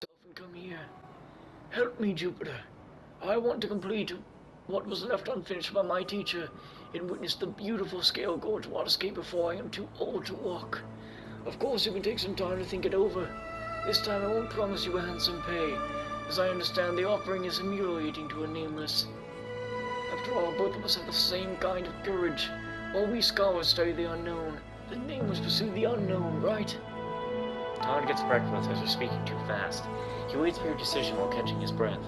And come here. Help me, Jupiter. I want to complete what was left unfinished by my teacher and witness the beautiful scale gorge waterscape before I am too old to walk. Of course, you can take some time to think it over. This time I won't promise you a handsome pay, as I understand the offering is humiliating to a nameless. After all, both of us have the same kind of courage. While we scholars study the unknown, the nameless pursue the unknown, right? Todd gets breathless as you're speaking too fast. He waits for your decision while catching his breath.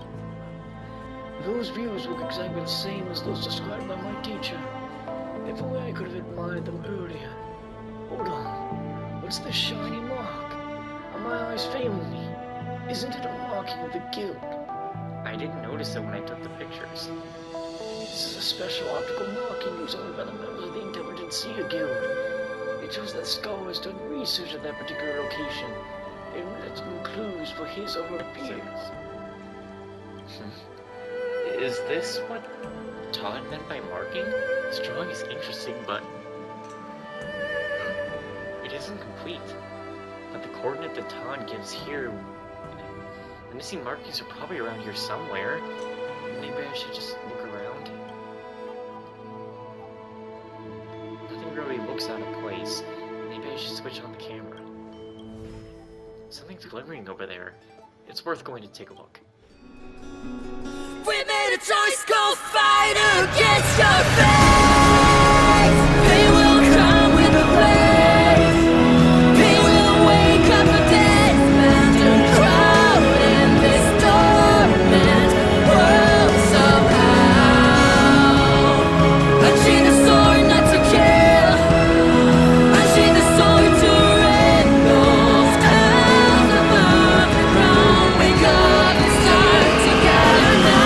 Those views look exactly the same as those described by my teacher. If only I could have admired them earlier. Hold on. What's this shiny mark? Are my eyes failing me? Isn't it a marking of the guild? I didn't notice it when I took the pictures. This is a special optical marking used only by the members of the Intelligent Seer Guild. It shows that Skull has done research at that particular location, and left some clues for his or her peers. Is this what Todd meant by marking? This drawing is interesting, but it isn't complete. But the coordinate that Todd gives here, the missing markings are probably around here somewhere. Maybe I should just look around. Nothing really looks out of place. Maybe I should switch on the camera. Something's glimmering over there. It's worth going to take a look. We made a choice, go fight against your fate. They will come with a blaze. They will wake up the dead man and crowd in this torment world somehow. Unchain the sword not to kill. Unchain the sword to rend those clouds above the ground. Wake up and start together now.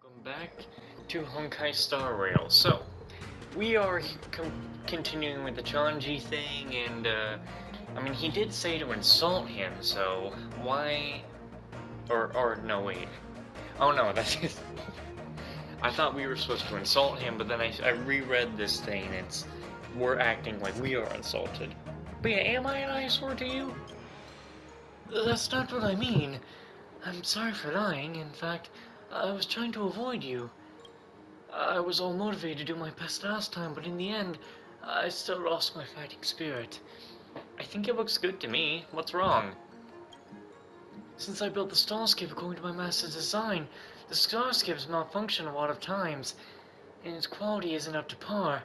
Welcome back to Honkai Star Rail. So, we are continuing with the Chanji thing, and, I mean, he did say to insult him, so why... Or no, wait. Oh no, that's just... I thought we were supposed to insult him, but then I reread this thing, and we're acting like we are insulted. But yeah, am I an eyesore to you? That's not what I mean. I'm sorry for lying. In fact, I was trying to avoid you. I was all motivated to do my best last time, but in the end, I still lost my fighting spirit. I think it looks good to me. What's wrong? Since I built the starscape according to my master's design, the starscape has malfunctioned a lot of times, and its quality isn't up to par.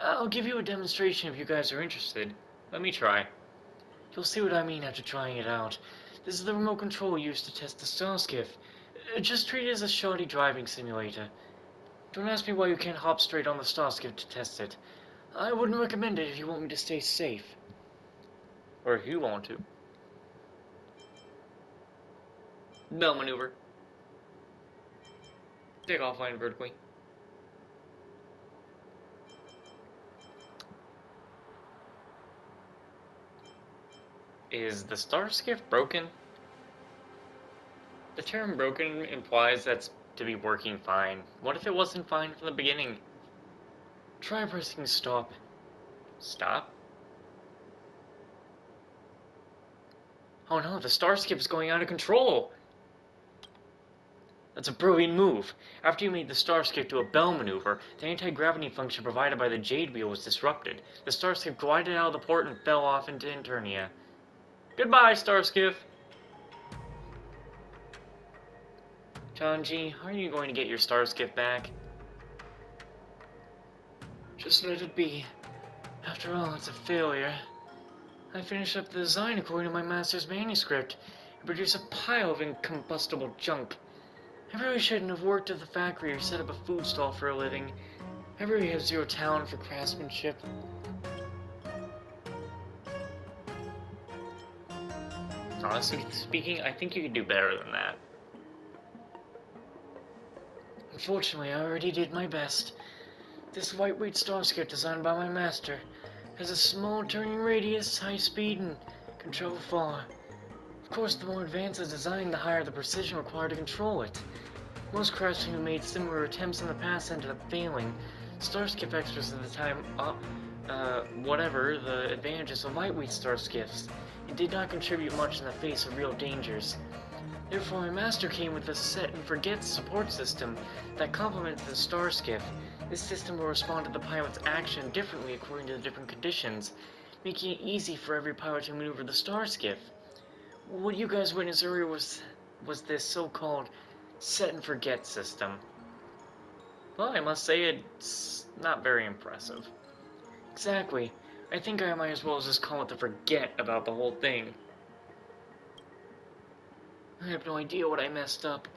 I'll give you a demonstration if you guys are interested. Let me try. You'll see what I mean after trying it out. This is the remote control used to test the starscape. Just treat it as a shoddy driving simulator. Don't ask me why you can't hop straight on the starscape to test it. I wouldn't recommend it if you want me to stay safe. Or if you want to. Bell maneuver. Take offline vertically. Is the starscape broken? The term broken implies that's to be working fine. What if it wasn't fine from the beginning? Try pressing stop. Stop? Oh no, the starscape is going out of control! That's a brilliant move. After you made the starscape do a bell maneuver, the anti-gravity function provided by the Jade Wheel was disrupted. The starscape glided out of the port and fell off into Internia. Goodbye, starscape! Chanji, are you going to get your starscape back? Just let it be. After all, it's a failure. I finished up the design according to my master's manuscript and produced a pile of incombustible junk. I really shouldn't have worked at the factory or set up a food stall for a living. I really have zero talent for craftsmanship. Honestly speaking, I think you could do better than that. Unfortunately, I already did my best. This lightweight starscape designed by my master has a small turning radius, high speed, and can travel far. Of course, the more advanced the design, the higher the precision required to control it. Most craftsmen who made similar attempts in the past ended up failing. Starskip experts at the time, whatever the advantages of lightweight starskiffs, it did not contribute much in the face of real dangers. Therefore, my master came with a set and forget support system that complements the starskiff. This system will respond to the pilot's action differently according to the different conditions, making it easy for every pilot to maneuver the starskiff. What you guys witnessed earlier was this so-called set and forget system. Well, I must say it's not very impressive. Exactly. I think I might as well just call it the forget about the whole thing. I have no idea what I messed up.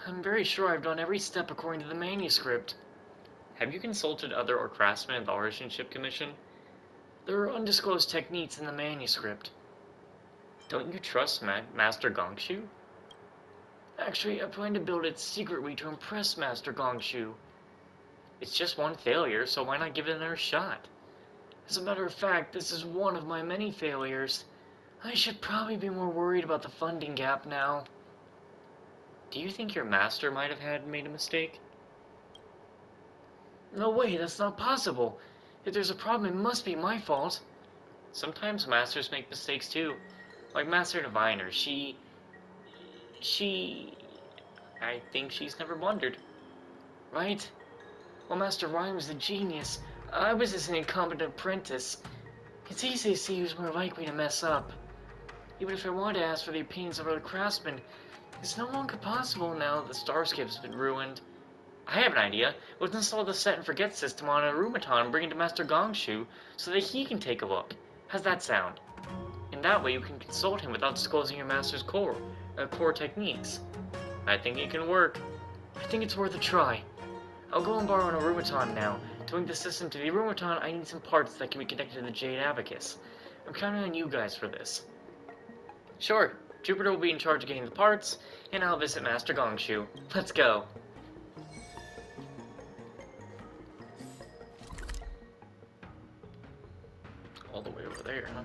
I'm very sure I've done every step according to the manuscript. Have you consulted other or craftsmen at the Artisanship Commission? There are undisclosed techniques in the manuscript. Don't you trust Master Gongshu? Actually, I plan to build it secretly to impress Master Gongshu. It's just one failure, so why not give it another shot? As a matter of fact, this is one of my many failures. I should probably be more worried about the funding gap now. Do you think your master might have made a mistake? No way, that's not possible. If there's a problem, it must be my fault. Sometimes masters make mistakes too. Like Master Diviner, I think she's never blundered. Right? Well, Master Ryan was a genius. I was just an incompetent apprentice. It's easy to see who's more likely to mess up. Even if I wanted to ask for the opinions of other craftsmen, it's no longer possible now that the Starskip's been ruined. I have an idea. Let's install the set and forget system on a Rumaton and bring it to Master Gongshu so that he can take a look. How's that sound? In that way, you can consult him without disclosing your master's core techniques. I think it can work. I think it's worth a try. I'll go and borrow an Arumaton now. To link the system to the Arumaton, I need some parts that can be connected to the Jade Abacus. I'm counting on you guys for this. Sure, Jupiter will be in charge of getting the parts, and I'll visit Master Gongshu. Let's go. All the way over there, huh?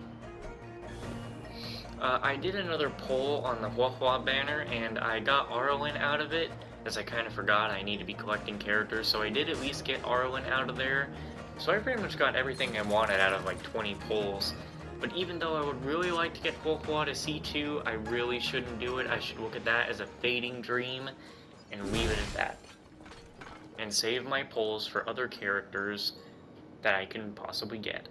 I did another poll on the Huahua banner, and I got Arlen out of it, as I kind of forgot I need to be collecting characters, so I did at least get Arlen out of there. So I pretty much got everything I wanted out of like 20 polls. But even though I would really like to get Huahua to C2, I really shouldn't do it. I should look at that as a fading dream, and leave it at that. And save my polls for other characters that I can possibly get.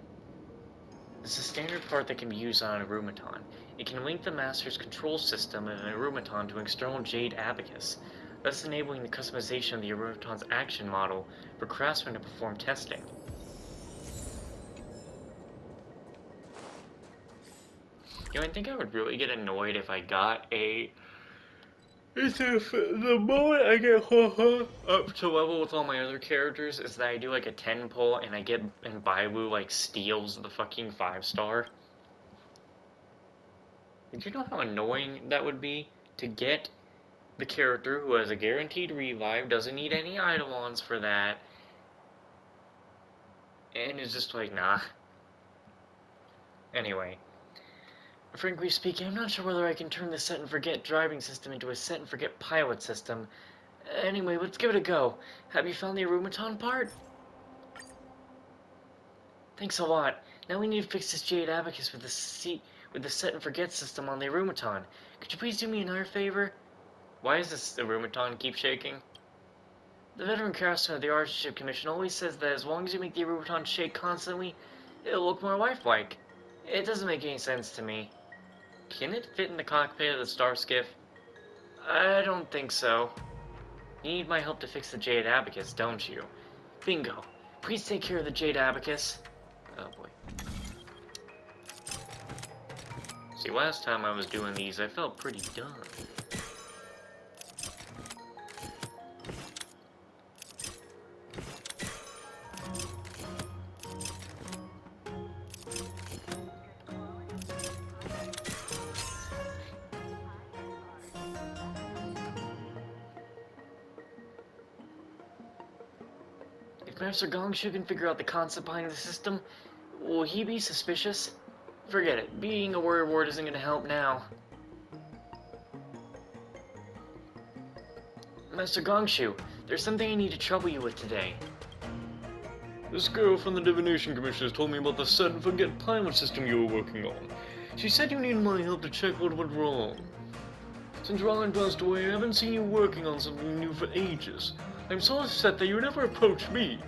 This is a standard part that can be used on an Arumaton. It can link the master's control system of an Arumaton to an external Jade Abacus, thus enabling the customization of the Arumaton's action model for craftsmen to perform testing. You know, I think I would really get annoyed if I got a... the moment I get up to level with all my other characters is that I do like a 10 pull and I get, and Baiwu like steals the fucking 5-star. Did you know how annoying that would be? To get the character who has a guaranteed revive, doesn't need any Eidolons for that, and is just like, nah. Anyway. Frankly speaking, I'm not sure whether I can turn the set and forget driving system into a set and forget pilot system. Anyway, let's give it a go. Have you found the Arumaton part? Thanks a lot. Now we need to fix this Jade Abacus with the set and forget system on the Arumaton. Could you please do me another favor? Why does this Arumaton keep shaking? The veteran craftsman of the Artisanship Commission always says that as long as you make the Arumaton shake constantly, it'll look more lifelike. It doesn't make any sense to me. Can it fit in the cockpit of the Starskiff? I don't think so. You need my help to fix the Jade Abacus, don't you? Bingo. Please take care of the Jade Abacus. Oh boy. See, last time I was doing these, I felt pretty dumb. If Master Gongshu can figure out the concept behind the system, will he be suspicious? Forget it. Being a warrior ward isn't going to help now. Master Gongshu, there's something I need to trouble you with today. This girl from the Divination Commission has told me about the set and forget pilot system you were working on. She said you needed my help to check what went wrong. Since Ryan passed away, I haven't seen you working on something new for ages. I'm so upset that you never approached me.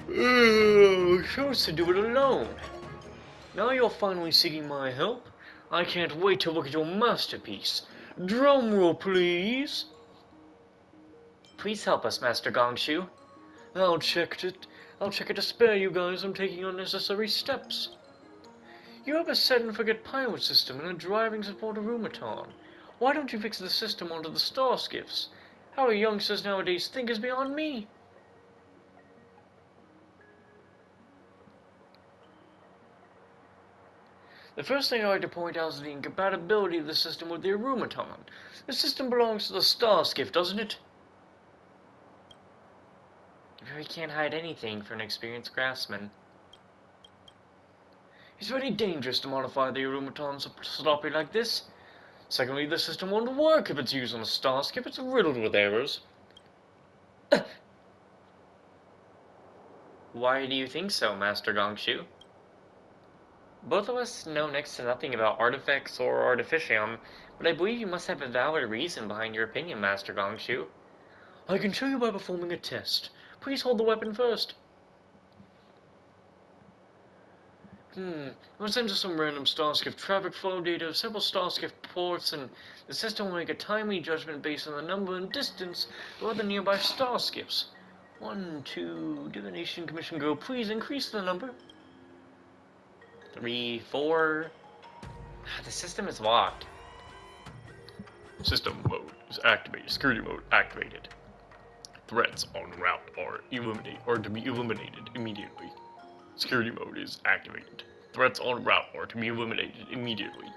I chose to do it alone. Now you're finally seeking my help. I can't wait to look at your masterpiece. Drum roll, please. Please help us, Master Gongshu. I'll check it to spare you guys from taking unnecessary steps. You have a set and forget pilot system and a driving support automaton. Why don't you fix the system onto the star skiffs? How youngsters nowadays think is beyond me. The first thing I'd like to point out is the incompatibility of the system with the automaton. The system belongs to the star skiff, doesn't it? You really can't hide anything for an experienced craftsman. It's very dangerous to modify the automaton sloppy like this. Secondly, the system won't work if it's used on a star skip. It's riddled with errors. Why do you think so, Master Gongshu? Both of us know next to nothing about artifacts or artificium, but I believe you must have a valid reason behind your opinion, Master Gongshu. I can show you by performing a test. Please hold the weapon first. Let's enter some random starskiff traffic flow data of several starskiff ports, and the system will make a timely judgment based on the number and distance of other nearby starskiffs. 1, 2, Divination Commission Girl, please increase the number. 3, 4... The system is locked. System mode is activated. Security mode activated. Threats on route are to be eliminated immediately. Security mode is activated. Threats on route are to be eliminated immediately.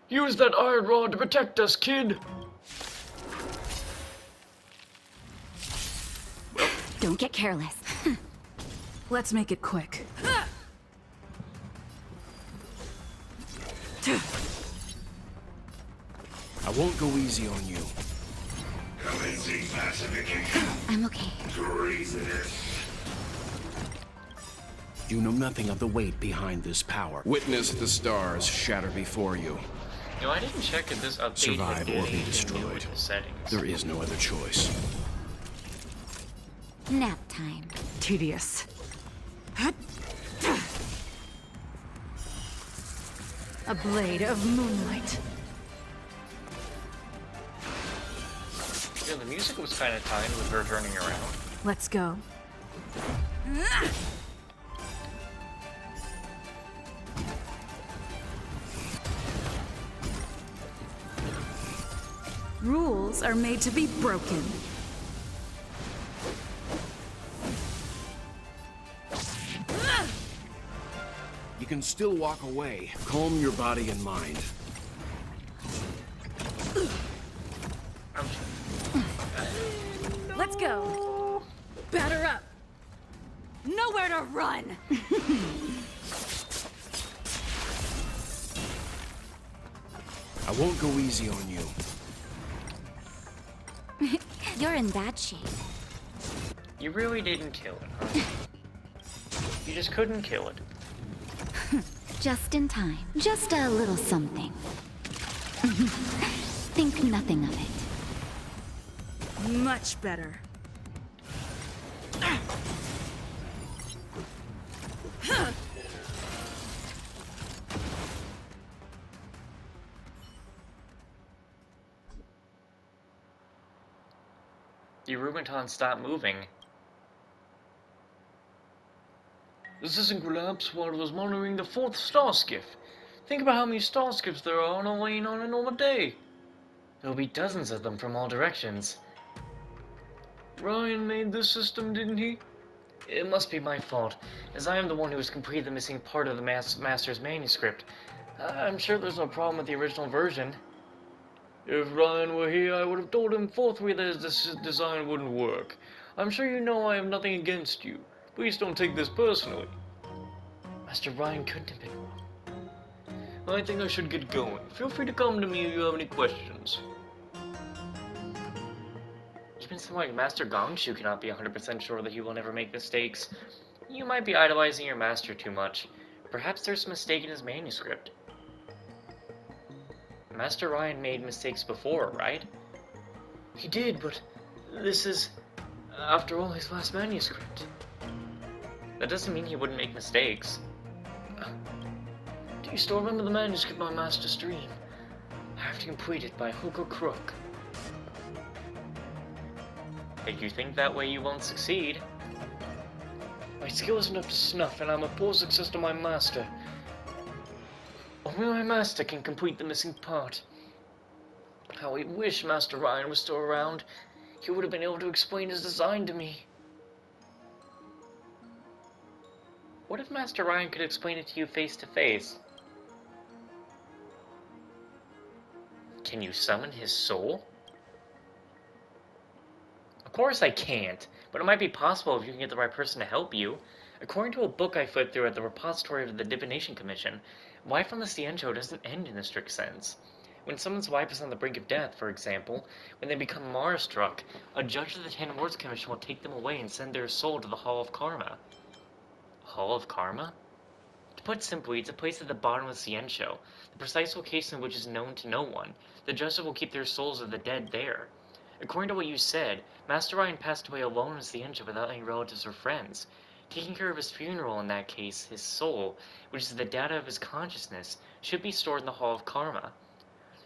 Use that iron rod to protect us, kid! Well, don't get careless. Let's make it quick. I won't go easy on you. Commencing pacification. I'm okay. Treasonous. You know nothing of the weight behind this power. Witness the stars shatter before you. No, I didn't check if this update Survive had or be anything to do destroyed. with the settings. There is no other choice. Nap time. Tedious. A blade of moonlight. Yeah, the music was kind of timed with her turning around. Let's go. Rules are made to be broken. You can still walk away. Calm your body and mind. Let's go. Batter up. Nowhere to run. I won't go easy on you. You're in bad shape. You really didn't kill it, huh? You just couldn't kill it. Just in time. Just a little something. Think nothing of it. Much better. The Rubenton stopped moving. The system collapsed while it was monitoring the 4th star skiff. Think about how many star skiffs there are on a lane on a normal day. There'll be dozens of them from all directions. Ryan made this system, didn't he? It must be my fault, as I am the one who has completed the missing part of the Master's manuscript. I'm sure there's no problem with the original version. If Ryan were here, I would have told him forthwith that this design wouldn't work. I'm sure you know I have nothing against you. Please don't take this personally. Master Ryan couldn't have been wrong. I think I should get going. Feel free to come to me if you have any questions. Someone like Master Gongshu cannot be 100% sure that he will never make mistakes. You might be idolizing your master too much. Perhaps there's a mistake in his manuscript. Master Ryan made mistakes before, right? He did, but this is, after all, his last manuscript. That doesn't mean he wouldn't make mistakes. Do you still remember the manuscript my master streamed? I have to complete it by hook or crook. If you think that way, you won't succeed. My skill isn't up to snuff, and I'm a poor successor to my master. Only my master can complete the missing part. How I wish Master Ryan was still around. He would have been able to explain his design to me. What if Master Ryan could explain it to you face to face? Can you summon his soul? Of course I can't, but it might be possible if you can get the right person to help you. According to a book I flipped through at the repository of the Divination Commission, life on the Ciencio doesn't end in a strict sense. When someone's life is on the brink of death, for example, when they become Mara-struck, a judge of the Ten Words Commission will take them away and send their soul to the Hall of Karma. Hall of Karma? To put simply, it's a place at the bottom of Ciencio, the precise location in which is known to no one. The judge will keep their souls of the dead there. According to what you said, Master Ryan passed away alone in Ciencio without any relatives or friends. Taking care of his funeral in that case, his soul, which is the data of his consciousness, should be stored in the Hall of Karma.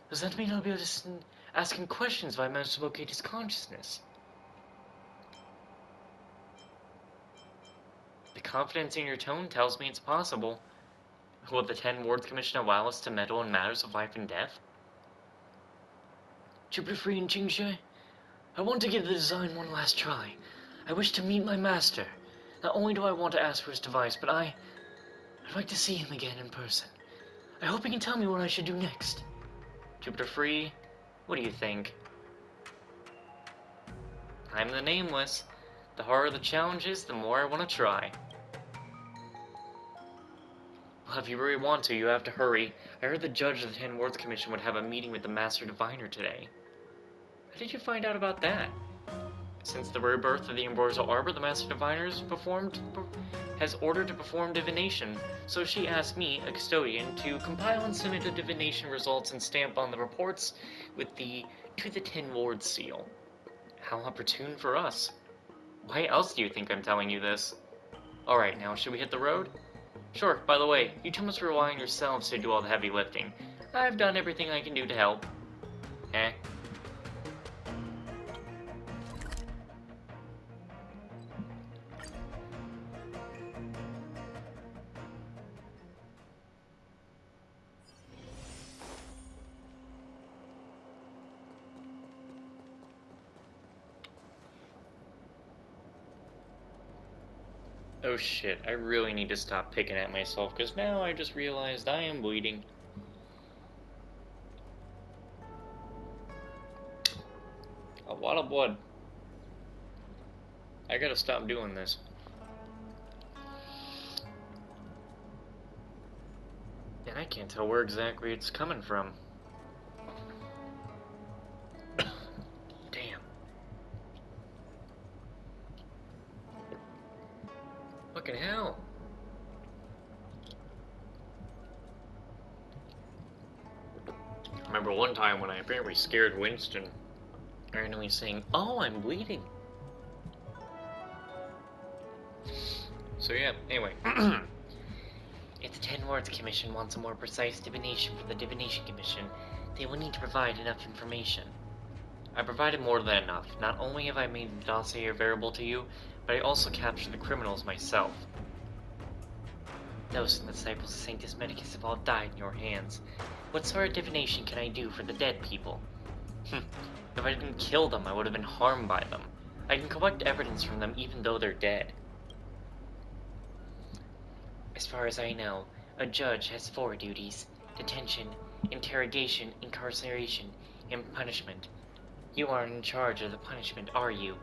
Does that mean I'll be able to ask him questions if I manage to locate his consciousness? The confidence in your tone tells me it's possible. Will the Ten Words Commission allow us to meddle in matters of life and death? Jupiter Free and Jingshe, I want to give the design one last try. I wish to meet my master. Not only do I want to ask for his device, but I'd like to see him again in person. I hope he can tell me what I should do next. Jupiter Free, what do you think? I'm the Nameless. The harder the challenge is, the more I want to try. Well, if you really want to, you have to hurry. I heard the judge of the Ten Words Commission would have a meeting with the Master Diviner today. How did you find out about that? Since the rebirth of the Ambrosial Arbor, the Master Diviner has ordered to perform divination, so she asked me, a custodian, to compile and submit the divination results and stamp on the reports with the To the Ten Words seal. How opportune for us. Why else do you think I'm telling you this? Alright, now should we hit the road? Sure, by the way, you two must rely on yourselves to do all the heavy lifting. I've done everything I can do to help. Eh? Oh shit, I really need to stop picking at myself, because now I just realized I am bleeding. A lot of blood. I gotta stop doing this. And I can't tell where exactly it's coming from. Damn. Fucking hell. I remember one time when I apparently scared Winston, randomly saying, "Oh, I'm bleeding." So yeah, anyway. If the Ten Words Commission wants a more precise divination for the Divination Commission, they will need to provide enough information. I provided more than enough. Not only have I made the dossier available to you, but I also captured the criminals myself. Those in the disciples of Sanctus Medicus have all died in your hands. What sort of divination can I do for the dead people? If I didn't kill them, I would have been harmed by them. I can collect evidence from them even though they're dead. As far as I know, a judge has 4 duties: detention, interrogation, incarceration, and punishment. You aren't in charge of the punishment, are you?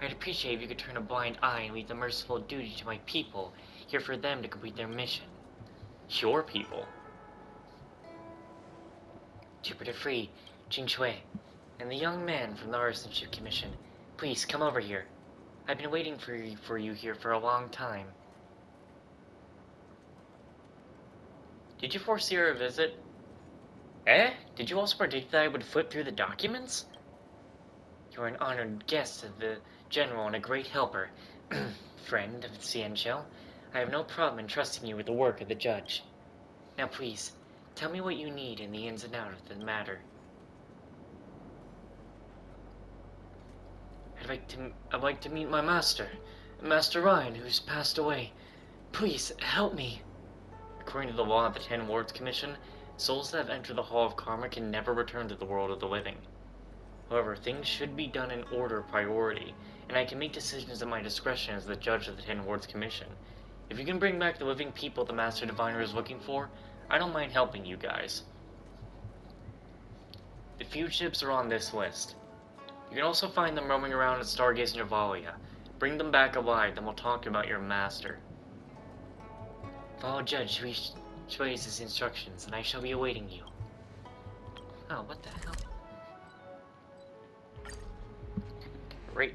I'd appreciate if you could turn a blind eye and leave the merciful duty to my people, here for them to complete their mission. Your people? Jupiter Free, Jing Shui, and the young man from the Artisanship Commission. Please, come over here. I've been waiting for you here for a long time. Did you foresee our visit? Eh? Did you also predict that I would flip through the documents? You are an honored guest of the General and a great helper. Friend of Ciencho. I have no problem in trusting you with the work of the judge. Now please, tell me what you need in the ins and outs of the matter. I'd like to meet my master, Master Ryan, who's passed away. Please, help me. According to the law of the 10 Wards Commission, souls that have entered the Hall of Karma can never return to the world of the living. However, things should be done in order of priority, and I can make decisions at my discretion as the judge of the 10 Wards Commission. If you can bring back the living people the Master Diviner is looking for, I don't mind helping you guys. The fugitives are on this list. You can also find them roaming around at Stargaze and Javalia. Bring them back alive, then we'll talk about your master. Follow Judge Shui's instructions, and I shall be awaiting you. Oh, what the hell? Great.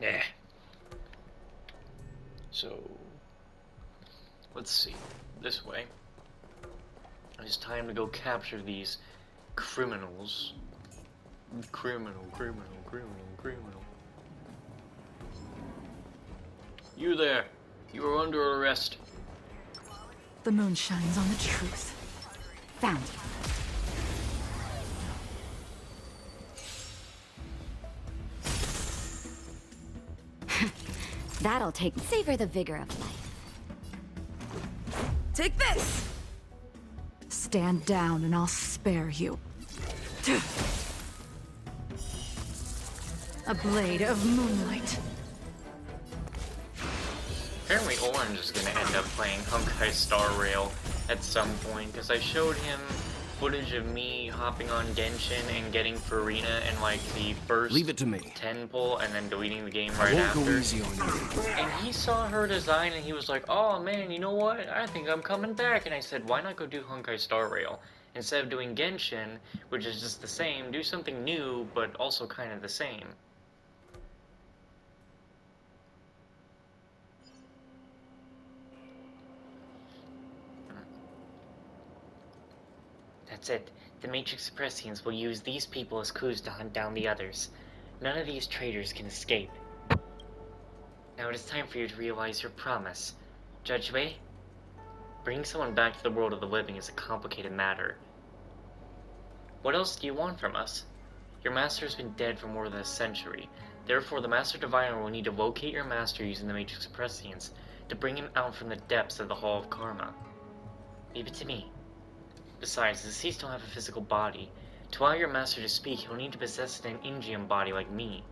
Yeah. So, let's see. This way. It's time to go capture these criminals. Criminal. You there. You are under arrest. The moon shines on the truth. Found you. That'll take. Savor the vigor of life. Take this! Stand down and I'll spare you. A blade of moonlight. Apparently Orange is going to end up playing Honkai Star Rail at some point, because I showed him footage of me hopping on Genshin and getting Farina in like the first Leave it to me. 10 pull and then deleting the game I right won't go after. easy on you. And he saw her design and he was like, oh man, you know what? I think I'm coming back. And I said, why not go do Honkai Star Rail? Instead of doing Genshin, which is just the same, do something new, but also kind of the same. That's it. The Matrix Suppressians will use these people as clues to hunt down the others. None of these traitors can escape. Now it is time for you to realize your promise. Judge Wei? Bringing someone back to the world of the living is a complicated matter. What else do you want from us? Your master has been dead for more than a century. Therefore, the Master Diviner will need to locate your master using the Matrix Suppressians to bring him out from the depths of the Hall of Karma. Leave it to me. Besides, the deceased don't have a physical body. To allow your master to speak, he'll need to possess an Ingium body like me.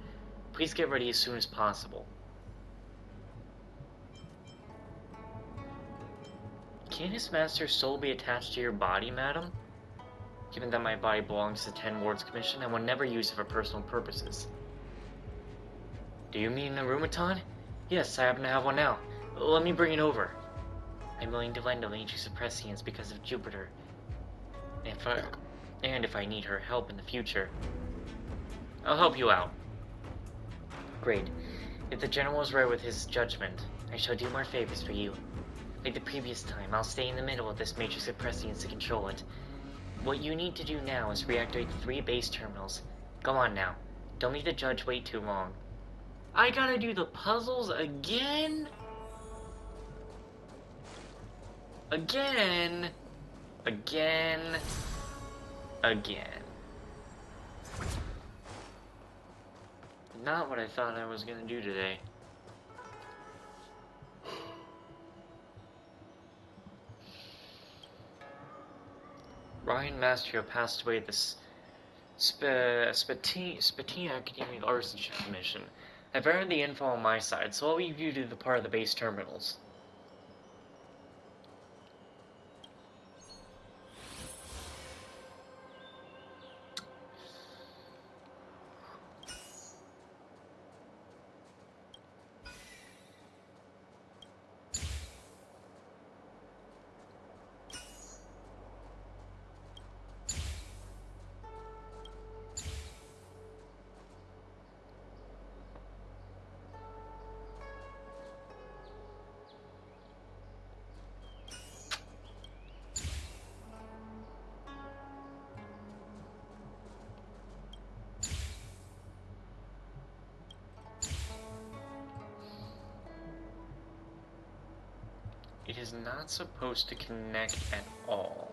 Please get ready as soon as possible. Can his master's soul be attached to your body, madam? Given that my body belongs to the 10 Wards Commission, I will never use it for personal purposes. Do you mean a Rumaton? Yes, I happen to have one now. Let me bring it over. I'm willing to lend a Matrix Suppressians because of Jupiter. And if I need her help in the future. I'll help you out. Great. If the General is right with his judgment, I shall do more favors for you. Like the previous time, I'll stay in the middle of this Matrix Suppressians to control it. What you need to do now is reactivate the 3 base terminals. Go on now. Don't make the judge wait too long. I gotta do the puzzles again? Again? Not what I thought I was gonna do today. Ryan Mastro passed away at the Spatina Academy Arsenship Commission. I've earned the info on my side, so I'll leave you to the part of the base terminals. It is not supposed to connect at all.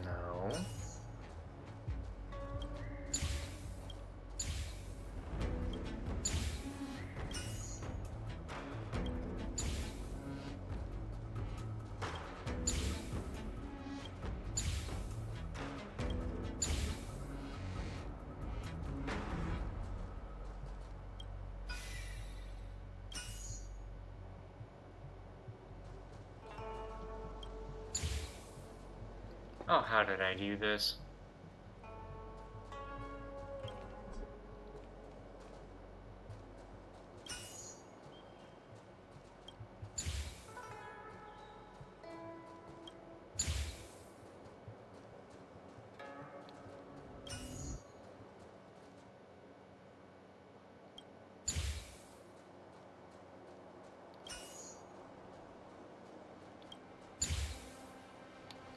No. Oh, how did I do this?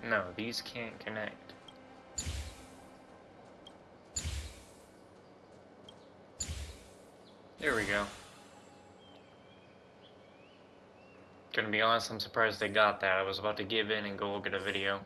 No, these can't connect. There we go. Gonna be honest, I'm surprised they got that. I was about to give in and go look at a video.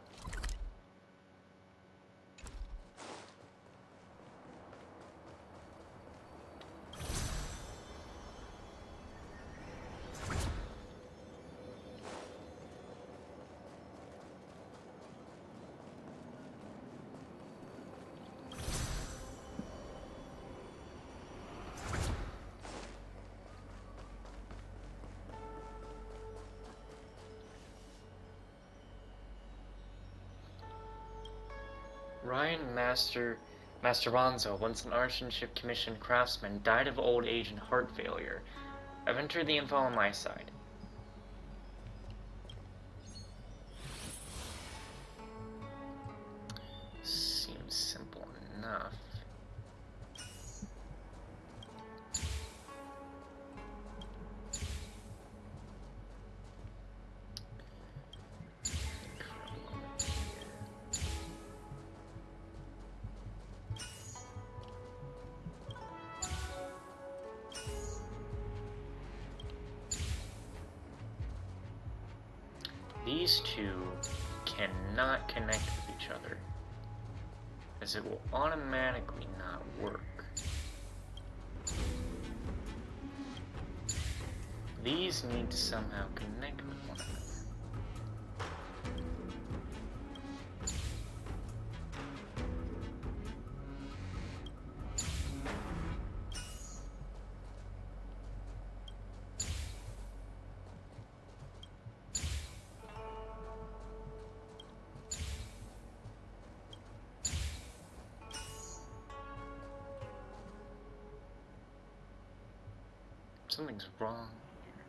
Ryan Masteranzo, once an Archonship commissioned craftsman, died of old age and heart failure. I've entered the info on my side. Seems simple enough. These two cannot connect with each other, as it will automatically not work. These need to somehow connect with one another. Something's wrong here.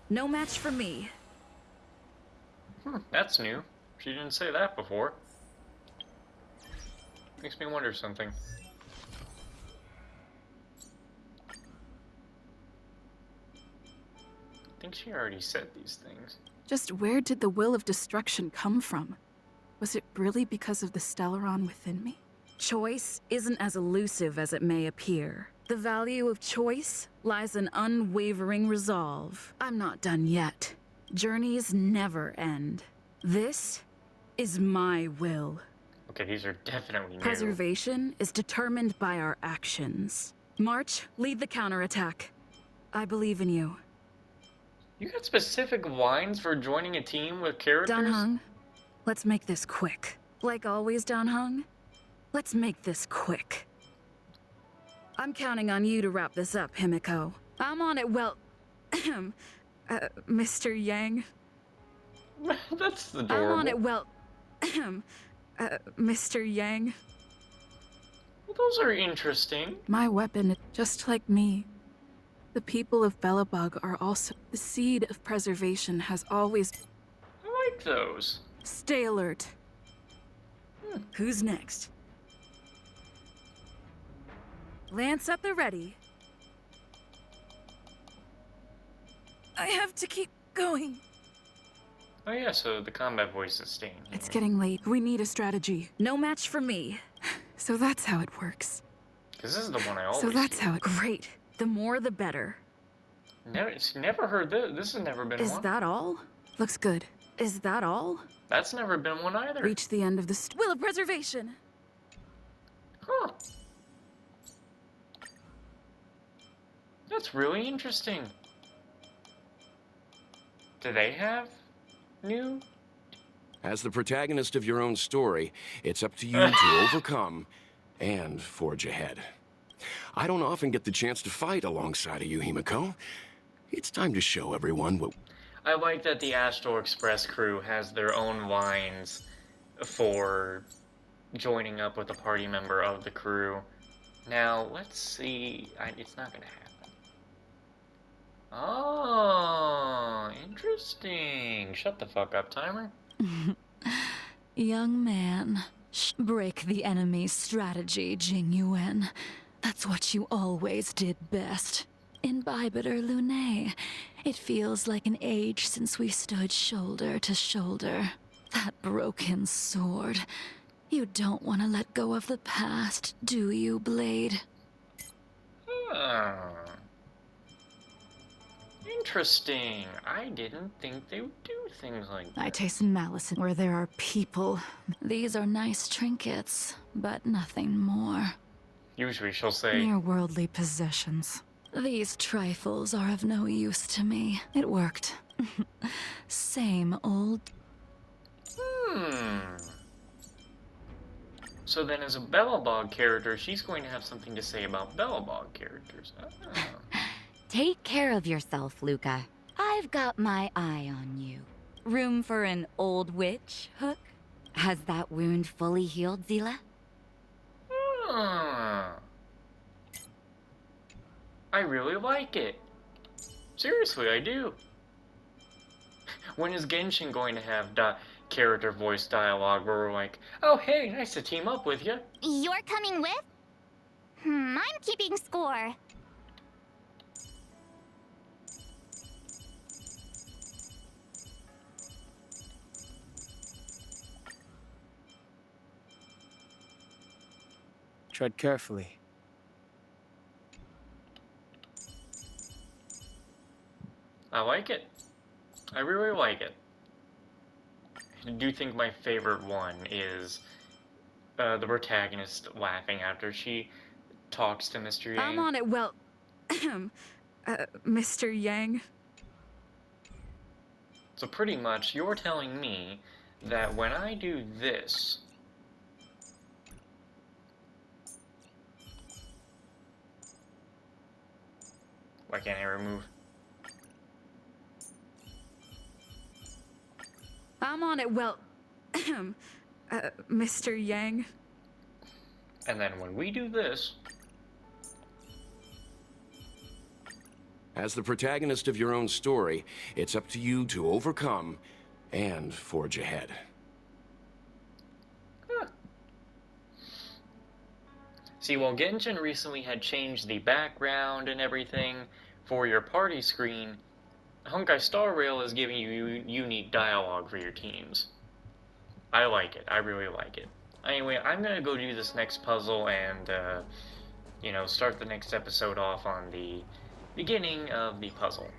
No match for me. That's new. She didn't say that before. Makes me wonder something. I think she already said these things. Just where did the will of destruction come from? Was it really because of the Stellaron within me? Choice isn't as elusive as it may appear. The value of choice lies in unwavering resolve. I'm not done yet. Journeys never end. This is my will. Okay, these are definitely new. Preservation is determined by our actions. March, lead the counterattack. I believe in you. You got specific lines for joining a team with characters? Dunhung, let's make this quick. Like always, Dunhung, let's make this quick. I'm counting on you to wrap this up, Himiko. I'm on it, well... Mr. Yang. That's adorable. I'm on it, well... Mr. Yang. Well, those are interesting. My weapon, just like me. The people of Belobog are also... The seed of preservation has always... I like those. Stay alert. Who's next? Lance at the ready. I have to keep going. Oh yeah, so the combat voice is staying here. It's getting late. We need a strategy. No match for me. So that's how it works. Because this is the one I always So that's hear. how it... Great. The more the better. Never heard this. This has never been Is one. that all? Looks good. Is that all? That's never been one either. Reach the end of the... Will of preservation. Huh. That's really interesting. Do they have new? As the protagonist of your own story, it's up to you to overcome and forge ahead. I don't often get the chance to fight alongside of you, Himiko. It's time to show everyone what... I like that the Astral Express crew has their own lines for joining up with a party member of the crew. Now, let's see... it's not gonna happen. Oh, interesting. Shut the fuck up, timer. Young man, break the enemy's strategy, Jing Yuan. That's what you always did best. Imbibe it, Lune. It feels like an age since we stood shoulder to shoulder. That broken sword. You don't want to let go of the past, do you, Blade? Interesting. I didn't think they would do things like that. I taste malice where there are people. These are nice trinkets, but nothing more. Usually she'll say, Mere worldly possessions. These trifles are of no use to me. It worked. Same old... So then as a Belobog character, she's going to have something to say about Belobog characters. Oh. Take care of yourself, Luca. I've got my eye on you. Room for an old witch, Hook? Has that wound fully healed, Zila? I really like it. Seriously, I do. When is Genshin going to have character voice dialogue where we're like, oh hey, nice to team up with you? You're coming with? I'm keeping score. Tread carefully. I like it. I really like it. I do think my favorite one is the protagonist laughing after she talks to Mr. Yang. I'm on it, well... Mr. Yang. So pretty much, you're telling me that when I do this... Why can't I remove? I'm on it, well... Mr. Yang. And then when we do this... As the protagonist of your own story, it's up to you to overcome and forge ahead. See, well, Genshin recently had changed the background and everything for your party screen. Honkai Star Rail is giving you unique dialogue for your teams. I like it. I really like it. Anyway, I'm gonna go do this next puzzle and, you know, start the next episode off on the beginning of the puzzle.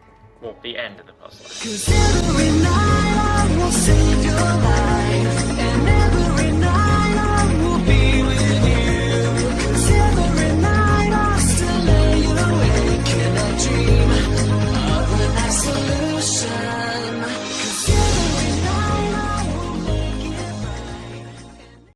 Well, the end of the puzzle. 'Cause every night I will save your life.